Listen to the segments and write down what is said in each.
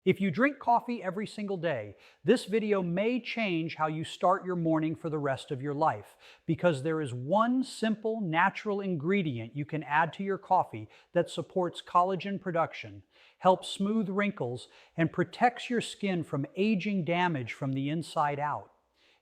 If you drink coffee every single day, this video may change how you start your morning for the rest of your life, because there is one simple, natural ingredient you can add to your coffee that supports collagen production, helps smooth wrinkles, and protects your skin from aging damage from the inside out.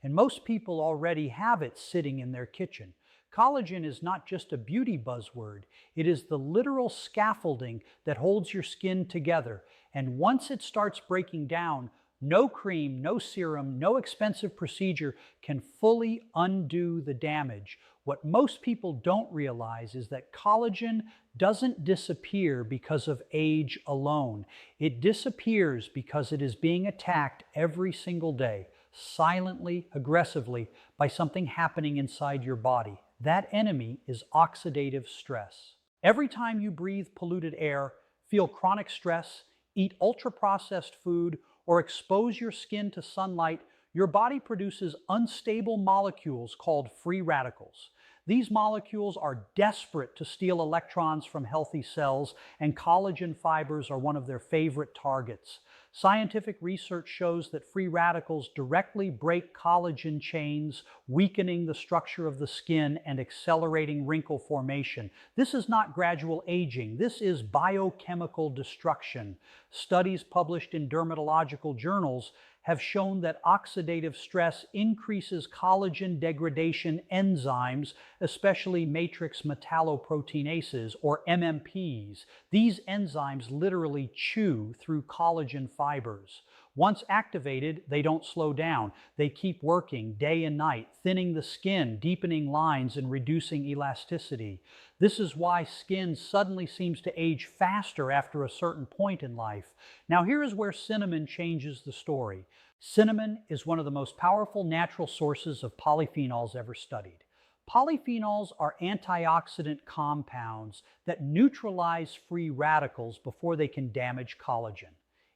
And most people already have it sitting in their kitchen. Collagen is not just a beauty buzzword, it is the literal scaffolding that holds your skin together. And once it starts breaking down, no cream, no serum, no expensive procedure can fully undo the damage. What most people don't realize is that collagen doesn't disappear because of age alone. It disappears because it is being attacked every single day, silently, aggressively, by something happening inside your body. That enemy is oxidative stress. Every time you breathe polluted air, feel chronic stress, eat ultra-processed food, or expose your skin to sunlight, your body produces unstable molecules called free radicals. These molecules are desperate to steal electrons from healthy cells, and collagen fibers are one of their favorite targets. Scientific research shows that free radicals directly break collagen chains, weakening the structure of the skin and accelerating wrinkle formation. This is not gradual aging. This is biochemical destruction. Studies published in dermatological journals have shown that oxidative stress increases collagen degradation enzymes, especially matrix metalloproteinases, or MMPs. These enzymes literally chew through collagen fibers. Once activated, they don't slow down. They keep working day and night, thinning the skin, deepening lines, and reducing elasticity. This is why skin suddenly seems to age faster after a certain point in life. Now, here is where cinnamon changes the story. Cinnamon is one of the most powerful natural sources of polyphenols ever studied. Polyphenols are antioxidant compounds that neutralize free radicals before they can damage collagen.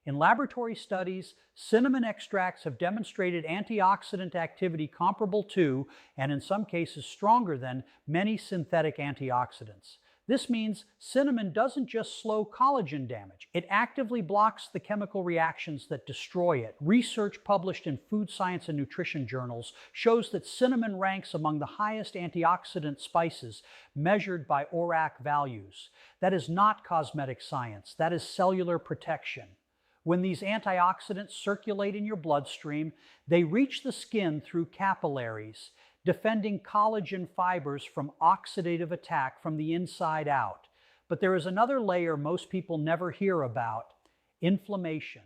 In laboratory studies, cinnamon extracts have demonstrated antioxidant activity comparable to, and in some cases stronger than, many synthetic antioxidants. This means cinnamon doesn't just slow collagen damage, it actively blocks the chemical reactions that destroy it. Research published in food science and nutrition journals shows that cinnamon ranks among the highest antioxidant spices measured by ORAC values. That is not cosmetic science, that is cellular protection. When these antioxidants circulate in your bloodstream, they reach the skin through capillaries, defending collagen fibers from oxidative attack from the inside out. But there is another layer most people never hear about: inflammation.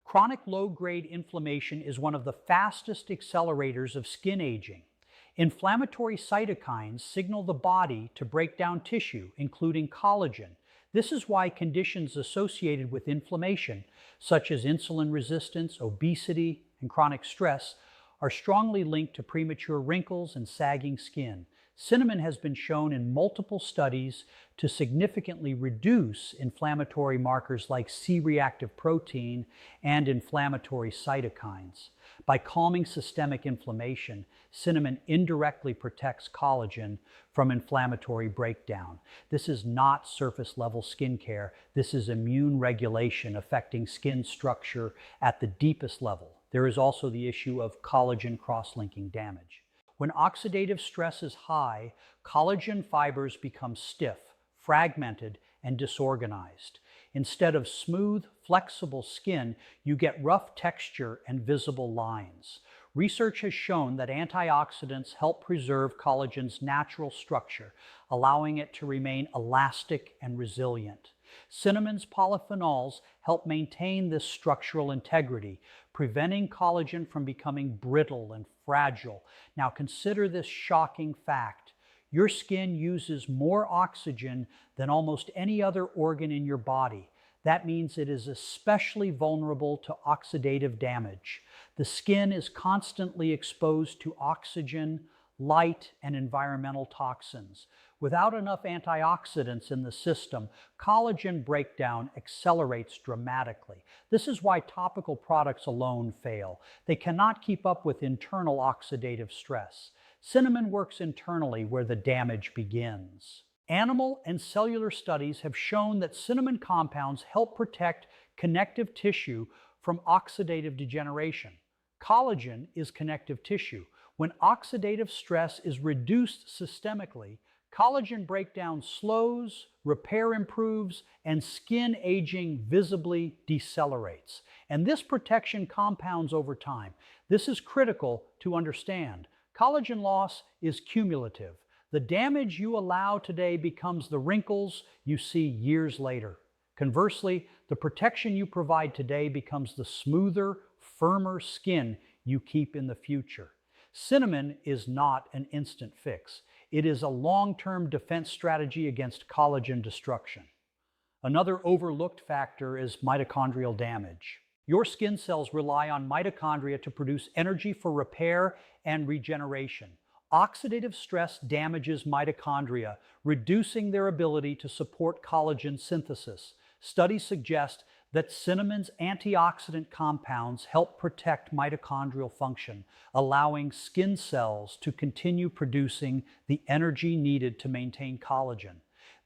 Chronic low-grade inflammation is one of the fastest accelerators of skin aging. Inflammatory cytokines signal the body to break down tissue, including collagen. This is why conditions associated with inflammation, such as insulin resistance, obesity, and chronic stress, are strongly linked to premature wrinkles and sagging skin. Cinnamon has been shown in multiple studies to significantly reduce inflammatory markers like C-reactive protein and inflammatory cytokines. By calming systemic inflammation, cinnamon indirectly protects collagen from inflammatory breakdown. This is not surface-level skincare. This is immune regulation affecting skin structure at the deepest level. There is also the issue of collagen cross-linking damage. When oxidative stress is high, collagen fibers become stiff, fragmented, and disorganized. Instead of smooth, flexible skin, you get rough texture and visible lines. Research has shown that antioxidants help preserve collagen's natural structure, allowing it to remain elastic and resilient. Cinnamon's polyphenols help maintain this structural integrity, preventing collagen from becoming brittle and fragile. Now consider this shocking fact. Your skin uses more oxygen than almost any other organ in your body. That means it is especially vulnerable to oxidative damage. The skin is constantly exposed to oxygen, light, and environmental toxins. Without enough antioxidants in the system, collagen breakdown accelerates dramatically. This is why topical products alone fail. They cannot keep up with internal oxidative stress. Cinnamon works internally where the damage begins. Animal and cellular studies have shown that cinnamon compounds help protect connective tissue from oxidative degeneration. Collagen is connective tissue. When oxidative stress is reduced systemically, collagen breakdown slows, repair improves, and skin aging visibly decelerates. And this protection compounds over time. This is critical to understand. Collagen loss is cumulative. The damage you allow today becomes the wrinkles you see years later. Conversely, the protection you provide today becomes the smoother, firmer skin you keep in the future. Cinnamon is not an instant fix. It is a long-term defense strategy against collagen destruction. Another overlooked factor is mitochondrial damage. Your skin cells rely on mitochondria to produce energy for repair and regeneration. Oxidative stress damages mitochondria, reducing their ability to support collagen synthesis. Studies suggest that cinnamon's antioxidant compounds help protect mitochondrial function, allowing skin cells to continue producing the energy needed to maintain collagen.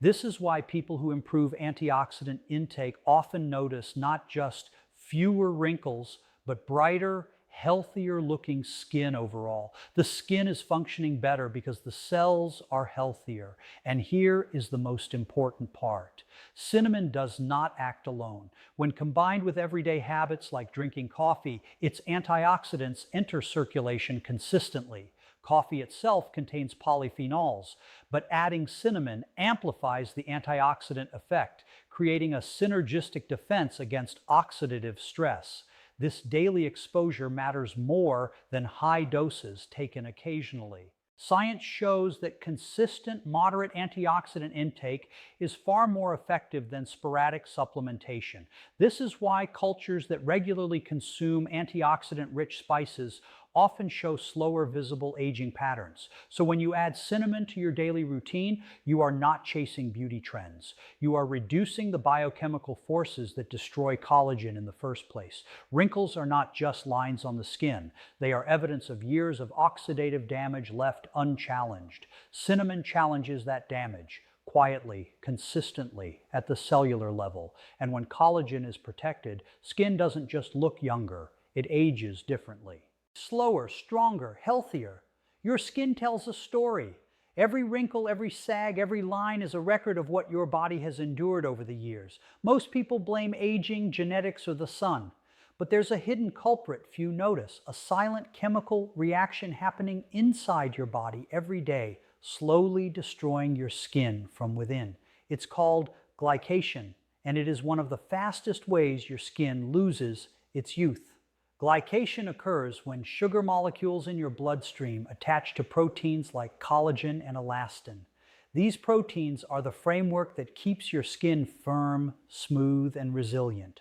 This is why people who improve antioxidant intake often notice not just fewer wrinkles, but brighter, healthier looking skin overall. The skin is functioning better because the cells are healthier. And here is the most important part. Cinnamon does not act alone. When combined with everyday habits like drinking coffee, its antioxidants enter circulation consistently. Coffee itself contains polyphenols, but adding cinnamon amplifies the antioxidant effect, creating a synergistic defense against oxidative stress. This daily exposure matters more than high doses taken occasionally. Science shows that consistent, moderate antioxidant intake is far more effective than sporadic supplementation. This is why cultures that regularly consume antioxidant-rich spices often show slower visible aging patterns. So when you add cinnamon to your daily routine, you are not chasing beauty trends. You are reducing the biochemical forces that destroy collagen in the first place. Wrinkles are not just lines on the skin. They are evidence of years of oxidative damage left unchallenged. Cinnamon challenges that damage quietly, consistently, at the cellular level. And when collagen is protected, skin doesn't just look younger, it ages differently. Slower, stronger, healthier. Your skin tells a story. Every wrinkle, every sag, every line is a record of what your body has endured over the years. Most people blame aging, genetics, or the sun. But there's a hidden culprit few notice, a silent chemical reaction happening inside your body every day, slowly destroying your skin from within. It's called glycation, and it is one of the fastest ways your skin loses its youth. Glycation occurs when sugar molecules in your bloodstream attach to proteins like collagen and elastin. These proteins are the framework that keeps your skin firm, smooth, and resilient.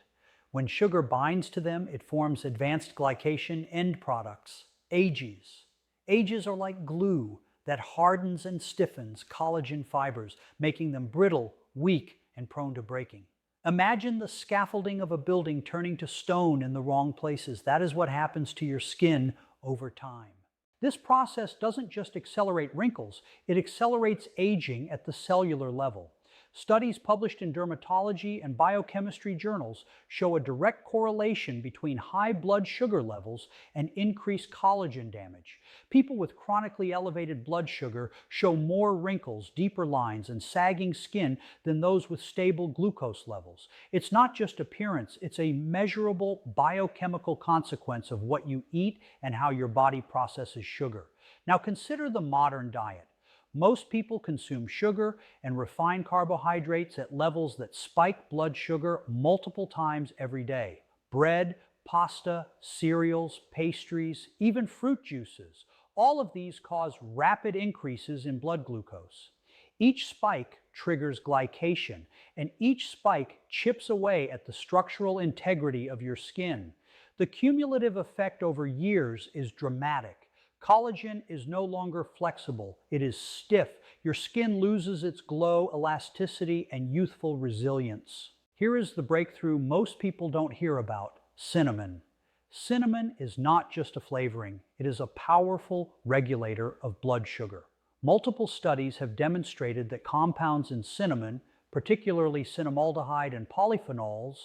When sugar binds to them, it forms advanced glycation end products, AGEs. AGEs are like glue that hardens and stiffens collagen fibers, making them brittle, weak, and prone to breaking. Imagine the scaffolding of a building turning to stone in the wrong places. That is what happens to your skin over time. This process doesn't just accelerate wrinkles, it accelerates aging at the cellular level. Studies published in dermatology and biochemistry journals show a direct correlation between high blood sugar levels and increased collagen damage. People with chronically elevated blood sugar show more wrinkles, deeper lines, and sagging skin than those with stable glucose levels. It's not just appearance, it's a measurable biochemical consequence of what you eat and how your body processes sugar. Now consider the modern diet. Most people consume sugar and refined carbohydrates at levels that spike blood sugar multiple times every day. Bread, pasta, cereals, pastries, even fruit juices. All of these cause rapid increases in blood glucose. Each spike triggers glycation, and each spike chips away at the structural integrity of your skin. The cumulative effect over years is dramatic. Collagen is no longer flexible. It is stiff. Your skin loses its glow, elasticity, and youthful resilience. Here is the breakthrough most people don't hear about: cinnamon. Cinnamon is not just a flavoring. It is a powerful regulator of blood sugar. Multiple studies have demonstrated that compounds in cinnamon, particularly cinnamaldehyde and polyphenols,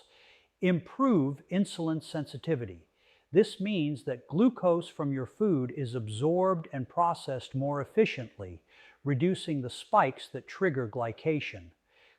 Improve insulin sensitivity. This means that glucose from your food is absorbed and processed more efficiently, reducing the spikes that trigger glycation.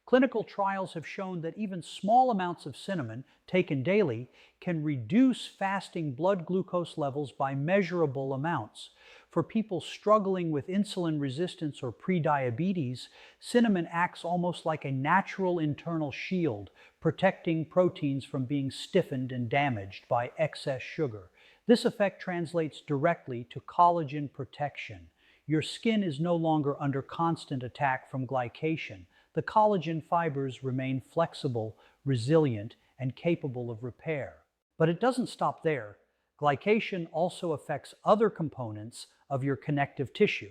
Clinical trials have shown that even small amounts of cinnamon, taken daily, can reduce fasting blood glucose levels by measurable amounts. For people struggling with insulin resistance or prediabetes, cinnamon acts almost like a natural internal shield, protecting proteins from being stiffened and damaged by excess sugar. This effect translates directly to collagen protection. Your skin is no longer under constant attack from glycation. The collagen fibers remain flexible, resilient, and capable of repair. But it doesn't stop there. Glycation also affects other components of your connective tissue.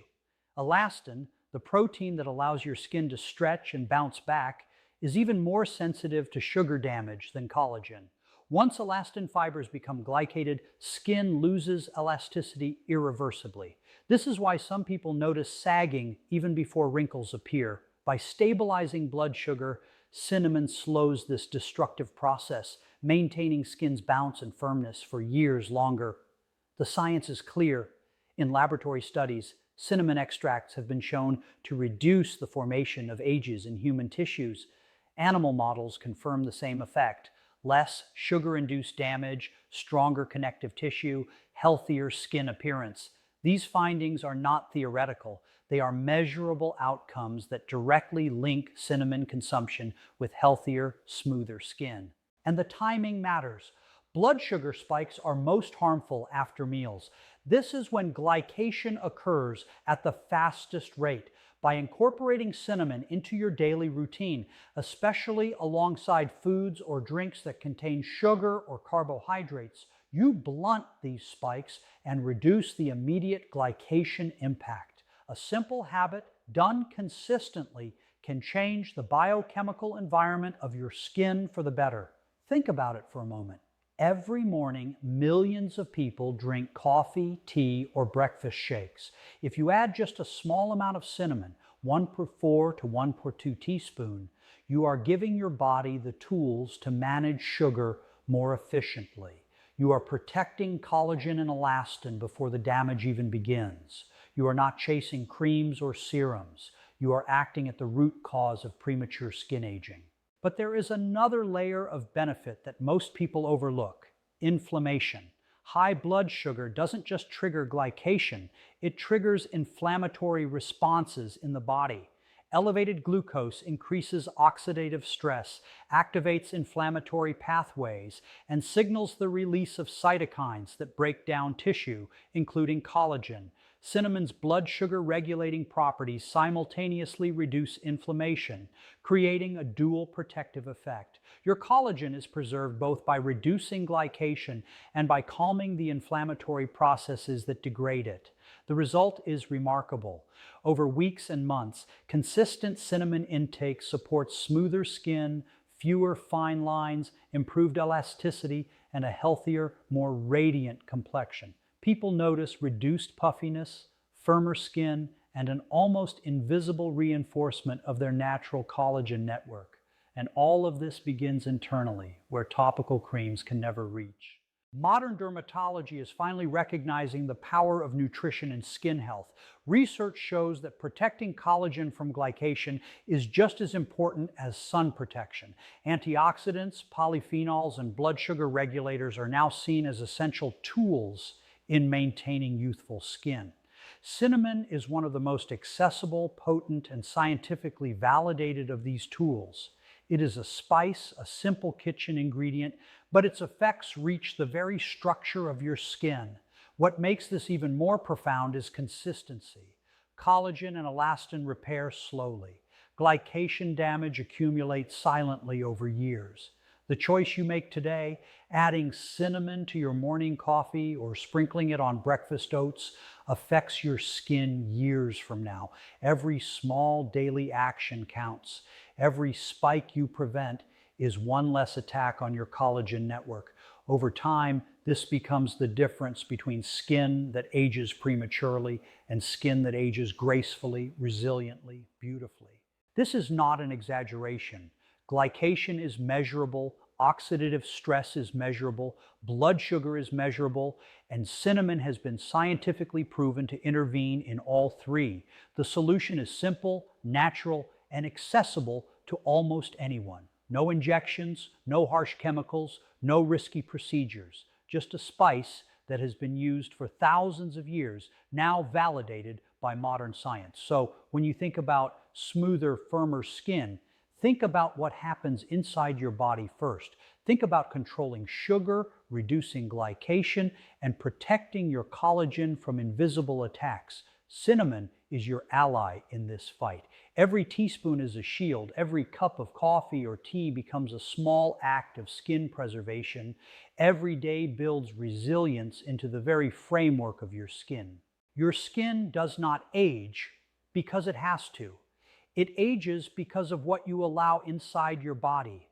Elastin, the protein that allows your skin to stretch and bounce back, is even more sensitive to sugar damage than collagen. Once elastin fibers become glycated, skin loses elasticity irreversibly. This is why some people notice sagging even before wrinkles appear. By stabilizing blood sugar, cinnamon slows this destructive process, maintaining skin's bounce and firmness for years longer. The science is clear. In laboratory studies, cinnamon extracts have been shown to reduce the formation of ages in human tissues. Animal models confirm the same effect. Less sugar-induced damage, stronger connective tissue, healthier skin appearance. These findings are not theoretical. They are measurable outcomes that directly link cinnamon consumption with healthier, smoother skin. And the timing matters. Blood sugar spikes are most harmful after meals. This is when glycation occurs at the fastest rate. By incorporating cinnamon into your daily routine, especially alongside foods or drinks that contain sugar or carbohydrates, you blunt these spikes and reduce the immediate glycation impact. A simple habit done consistently can change the biochemical environment of your skin for the better. Think about it for a moment. Every morning, millions of people drink coffee, tea, or breakfast shakes. If you add just a small amount of cinnamon, 1/4 to 1/2 teaspoon, you are giving your body the tools to manage sugar more efficiently. You are protecting collagen and elastin before the damage even begins. You are not chasing creams or serums. You are acting at the root cause of premature skin aging. But there is another layer of benefit that most people overlook: inflammation. High blood sugar doesn't just trigger glycation, it triggers inflammatory responses in the body. Elevated glucose increases oxidative stress, activates inflammatory pathways, and signals the release of cytokines that break down tissue, including collagen. Cinnamon's blood sugar regulating properties simultaneously reduce inflammation, creating a dual protective effect. Your collagen is preserved both by reducing glycation and by calming the inflammatory processes that degrade it. The result is remarkable. Over weeks and months, consistent cinnamon intake supports smoother skin, fewer fine lines, improved elasticity, and a healthier, more radiant complexion. People notice reduced puffiness, firmer skin, and an almost invisible reinforcement of their natural collagen network. And all of this begins internally, where topical creams can never reach. Modern dermatology is finally recognizing the power of nutrition in skin health. Research shows that protecting collagen from glycation is just as important as sun protection. Antioxidants, polyphenols, and blood sugar regulators are now seen as essential tools in maintaining youthful skin. Cinnamon is one of the most accessible, potent, and scientifically validated of these tools. It is a spice, a simple kitchen ingredient, but its effects reach the very structure of your skin. What makes this even more profound is consistency. Collagen and elastin repair slowly. Glycation damage accumulates silently over years. The choice you make today, adding cinnamon to your morning coffee or sprinkling it on breakfast oats, affects your skin years from now. Every small daily action counts. Every spike you prevent is one less attack on your collagen network. Over time, this becomes the difference between skin that ages prematurely and skin that ages gracefully, resiliently, beautifully. This is not an exaggeration. Glycation is measurable, oxidative stress is measurable, blood sugar is measurable, and cinnamon has been scientifically proven to intervene in all three. The solution is simple, natural, and accessible to almost anyone. No injections, no harsh chemicals, no risky procedures. Just a spice that has been used for thousands of years, now validated by modern science. So when you think about smoother, firmer skin, think about what happens inside your body first. Think about controlling sugar, reducing glycation, and protecting your collagen from invisible attacks. Cinnamon is your ally in this fight. Every teaspoon is a shield. Every cup of coffee or tea becomes a small act of skin preservation. Every day builds resilience into the very framework of your skin. Your skin does not age because it has to. It ages because of what you allow inside your body.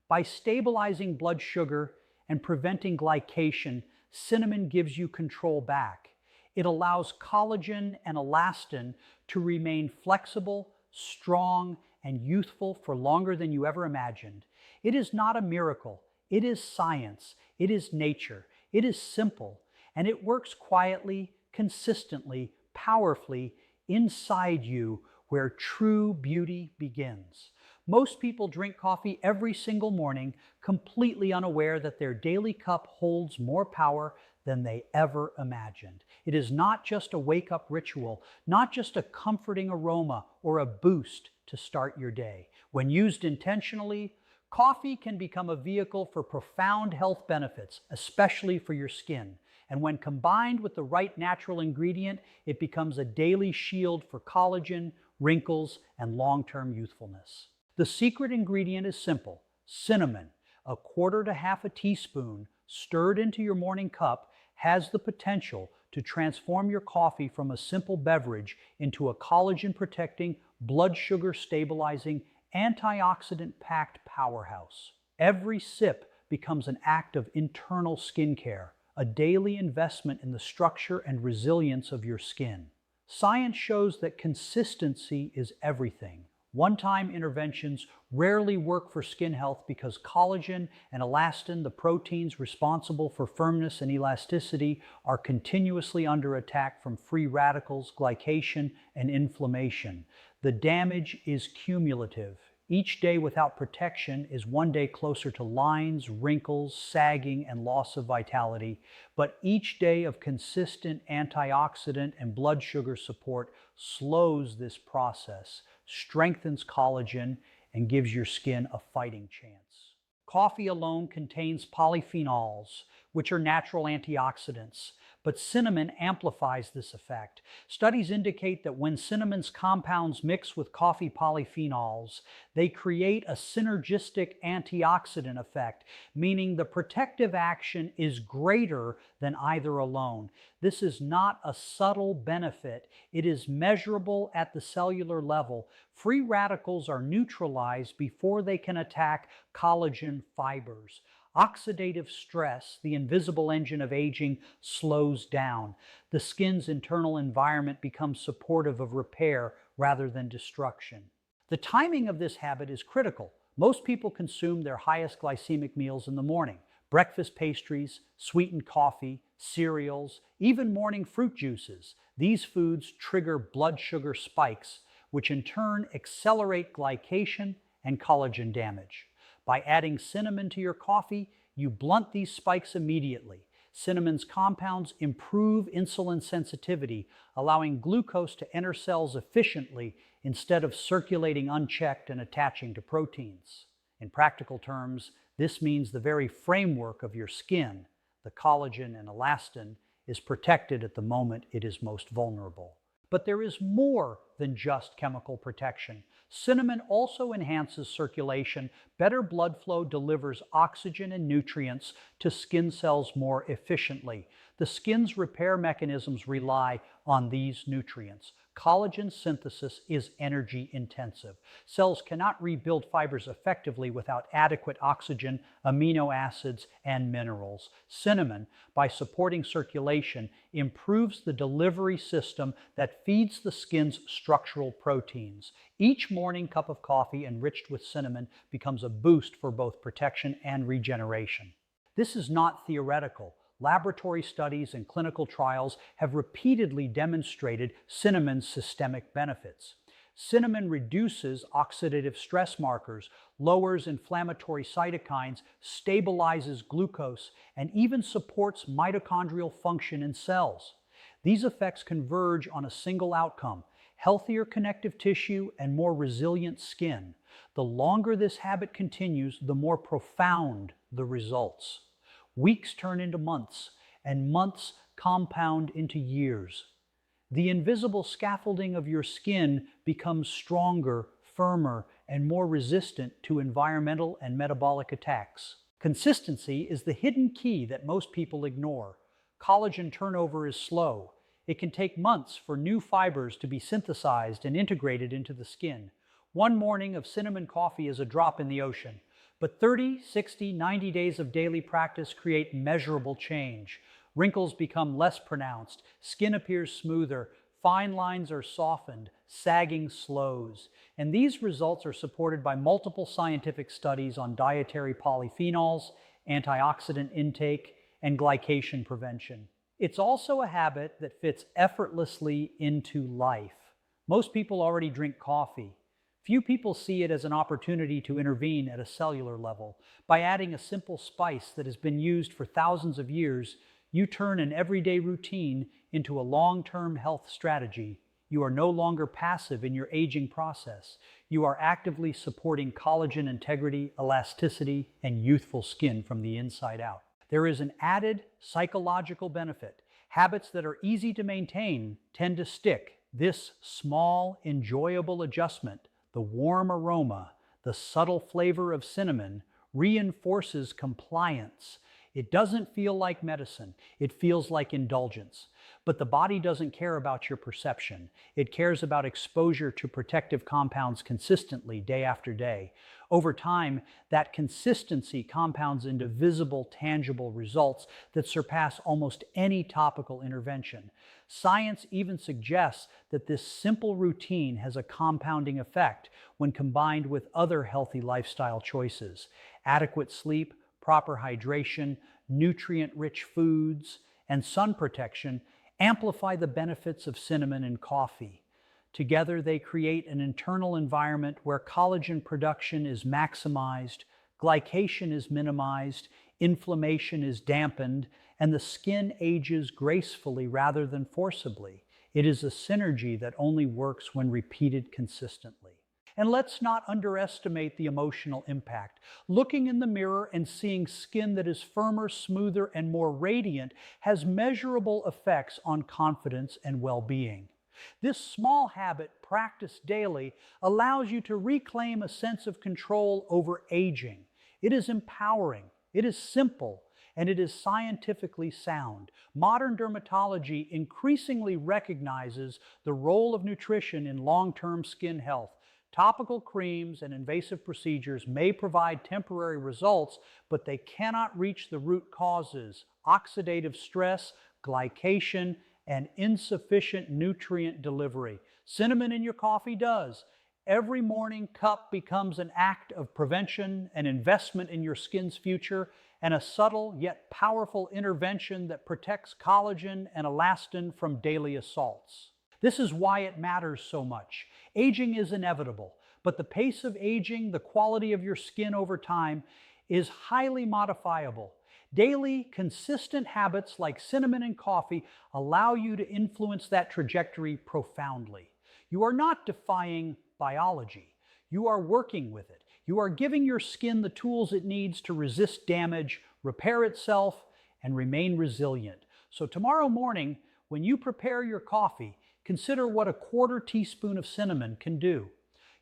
By stabilizing blood sugar and preventing glycation, cinnamon gives you control back. It allows collagen and elastin to remain flexible, strong, and youthful for longer than you ever imagined. It is not a miracle. It is science. It is nature. It is simple, and it works quietly, consistently, powerfully inside you, where true beauty begins. Most people drink coffee every single morning, completely unaware that their daily cup holds more power than they ever imagined. It is not just a wake-up ritual, not just a comforting aroma or a boost to start your day. When used intentionally, coffee can become a vehicle for profound health benefits, especially for your skin. And when combined with the right natural ingredient, it becomes a daily shield for collagen, wrinkles, and long-term youthfulness. The secret ingredient is simple: cinnamon. A quarter to half a teaspoon stirred into your morning cup has the potential to transform your coffee from a simple beverage into a collagen-protecting, blood sugar-stabilizing, antioxidant-packed powerhouse. Every sip becomes an act of internal skincare, a daily investment in the structure and resilience of your skin. Science shows that consistency is everything. One-time interventions rarely work for skin health because collagen and elastin, the proteins responsible for firmness and elasticity, are continuously under attack from free radicals, glycation, and inflammation. The damage is cumulative. Each day without protection is one day closer to lines, wrinkles, sagging, and loss of vitality. But each day of consistent antioxidant and blood sugar support slows this process, strengthens collagen, and gives your skin a fighting chance. Coffee alone contains polyphenols, which are natural antioxidants, but cinnamon amplifies this effect. Studies indicate that when cinnamon's compounds mix with coffee polyphenols, they create a synergistic antioxidant effect, meaning the protective action is greater than either alone. This is not a subtle benefit. It is measurable at the cellular level. Free radicals are neutralized before they can attack collagen fibers. Oxidative stress, the invisible engine of aging, slows down. The skin's internal environment becomes supportive of repair rather than destruction. The timing of this habit is critical. Most people consume their highest glycemic meals in the morning. Breakfast pastries, sweetened coffee, cereals, even morning fruit juices. These foods trigger blood sugar spikes, which in turn accelerate glycation and collagen damage. By adding cinnamon to your coffee, you blunt these spikes immediately. Cinnamon's compounds improve insulin sensitivity, allowing glucose to enter cells efficiently instead of circulating unchecked and attaching to proteins. In practical terms, this means the very framework of your skin, the collagen and elastin, is protected at the moment it is most vulnerable. But there is more than just chemical protection. Cinnamon also enhances circulation. Better blood flow delivers oxygen and nutrients to skin cells more efficiently. The skin's repair mechanisms rely on these nutrients. Collagen synthesis is energy intensive. Cells cannot rebuild fibers effectively without adequate oxygen, amino acids, and minerals. Cinnamon, by supporting circulation, improves the delivery system that feeds the skin's structural proteins. Each morning cup of coffee enriched with cinnamon becomes a boost for both protection and regeneration. This is not theoretical. Laboratory studies and clinical trials have repeatedly demonstrated cinnamon's systemic benefits. Cinnamon reduces oxidative stress markers, lowers inflammatory cytokines, stabilizes glucose, and even supports mitochondrial function in cells. These effects converge on a single outcome: healthier connective tissue and more resilient skin. The longer this habit continues, the more profound the results. Weeks turn into months, and months compound into years. The invisible scaffolding of your skin becomes stronger, firmer, and more resistant to environmental and metabolic attacks. Consistency is the hidden key that most people ignore. Collagen turnover is slow. It can take months for new fibers to be synthesized and integrated into the skin. One morning of cinnamon coffee is a drop in the ocean. But 30, 60, 90 days of daily practice create measurable change. Wrinkles become less pronounced, skin appears smoother, fine lines are softened, sagging slows. And these results are supported by multiple scientific studies on dietary polyphenols, antioxidant intake, and glycation prevention. It's also a habit that fits effortlessly into life. Most people already drink coffee. Few people see it as an opportunity to intervene at a cellular level. By adding a simple spice that has been used for thousands of years, you turn an everyday routine into a long-term health strategy. You are no longer passive in your aging process. You are actively supporting collagen integrity, elasticity, and youthful skin from the inside out. There is an added psychological benefit. Habits that are easy to maintain tend to stick. This small, enjoyable adjustment, the warm aroma, the subtle flavor of cinnamon, reinforces compliance. It doesn't feel like medicine. It feels like indulgence. But the body doesn't care about your perception. It cares about exposure to protective compounds consistently, day after day. Over time, that consistency compounds into visible, tangible results that surpass almost any topical intervention. Science even suggests that this simple routine has a compounding effect when combined with other healthy lifestyle choices. Adequate sleep, proper hydration, nutrient-rich foods, and sun protection amplify the benefits of cinnamon and coffee. Together, they create an internal environment where collagen production is maximized, glycation is minimized, inflammation is dampened, and the skin ages gracefully rather than forcibly. It is a synergy that only works when repeated consistently. And let's not underestimate the emotional impact. Looking in the mirror and seeing skin that is firmer, smoother, and more radiant has measurable effects on confidence and well-being. This small habit, practiced daily, allows you to reclaim a sense of control over aging. It is empowering, it is simple, and it is scientifically sound. Modern dermatology increasingly recognizes the role of nutrition in long-term skin health. Topical creams and invasive procedures may provide temporary results, but they cannot reach the root causes: oxidative stress, glycation, and insufficient nutrient delivery. Cinnamon in your coffee does. Every morning cup becomes an act of prevention, an investment in your skin's future, and a subtle yet powerful intervention that protects collagen and elastin from daily assaults. This is why it matters so much. Aging is inevitable, but the pace of aging, the quality of your skin over time, is highly modifiable. Daily, consistent habits like cinnamon and coffee allow you to influence that trajectory profoundly. You are not defying biology. You are working with it. You are giving your skin the tools it needs to resist damage, repair itself, and remain resilient. So tomorrow morning, when you prepare your coffee, consider what a 1/4 teaspoon of cinnamon can do.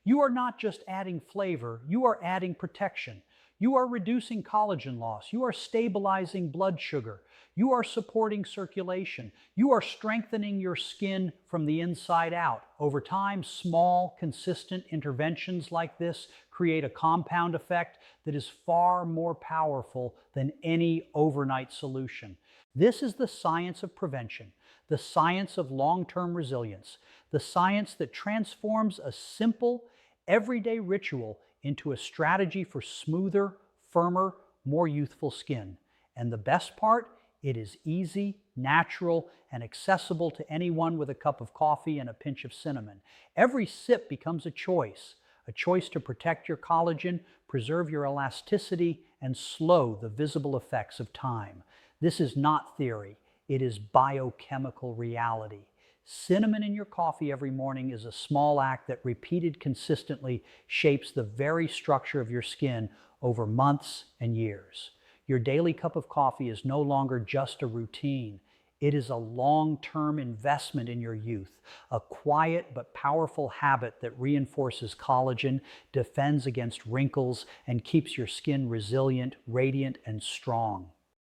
You are not just adding flavor, you are adding protection. You are reducing collagen loss. You are stabilizing blood sugar. You are supporting circulation. You are strengthening your skin from the inside out. Over time, small, consistent interventions like this create a compound effect that is far more powerful than any overnight solution. This is the science of prevention, the science of long-term resilience, the science that transforms a simple, everyday ritual into a strategy for smoother, firmer, more youthful skin. And the best part, it is easy, natural, and accessible to anyone with a cup of coffee and a pinch of cinnamon. Every sip becomes a choice to protect your collagen, preserve your elasticity, and slow the visible effects of time. This is not theory, it is biochemical reality. Cinnamon in your coffee every morning is a small act that, repeated consistently, shapes the very structure of your skin over months and years. Your daily cup of coffee is no longer just a routine. It is a long-term investment in your youth, a quiet but powerful habit that reinforces collagen, defends against wrinkles, and keeps your skin resilient, radiant, and strong.